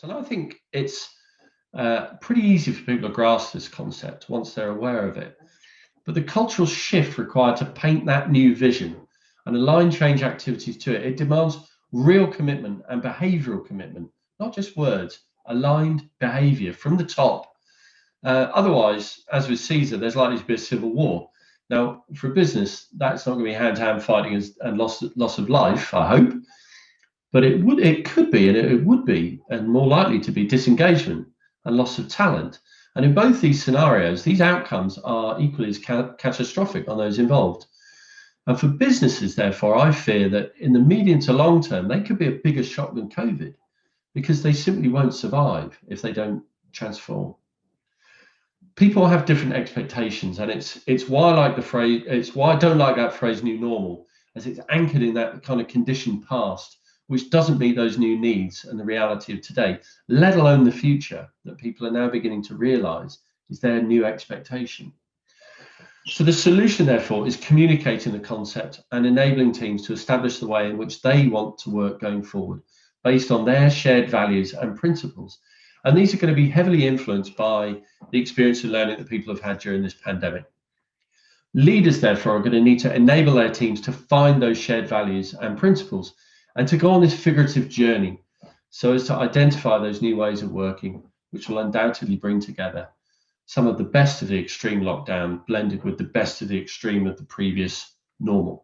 And I think it's pretty easy for people to grasp this concept once they're aware of it. But the cultural shift required to paint that new vision and align change activities to it, it demands real commitment and behavioural commitment, not just words, aligned behaviour from the top. Otherwise, as with Caesar, there's likely to be a civil war. Now, for a business, that's not going to be hand-to-hand fighting and loss of life, I hope. But it could be, and it would be, and more likely to be disengagement and loss of talent. And in both these scenarios, these outcomes are equally as catastrophic on those involved. And for businesses, therefore, I fear that in the medium to long term, they could be a bigger shock than COVID because they simply won't survive if they don't transform. People have different expectations, and it's why I like the phrase. It's why I don't like that phrase "new normal," as it's anchored in that kind of conditioned past, which doesn't meet those new needs and the reality of today, let alone the future that people are now beginning to realise is their new expectation. So the solution, therefore, is communicating the concept and enabling teams to establish the way in which they want to work going forward, based on their shared values and principles. And these are going to be heavily influenced by the experience of learning that people have had during this pandemic. Leaders, therefore, are going to need to enable their teams to find those shared values and principles and to go on this figurative journey so as to identify those new ways of working, which will undoubtedly bring together some of the best of the extreme lockdown blended with the best of the extreme of the previous normal.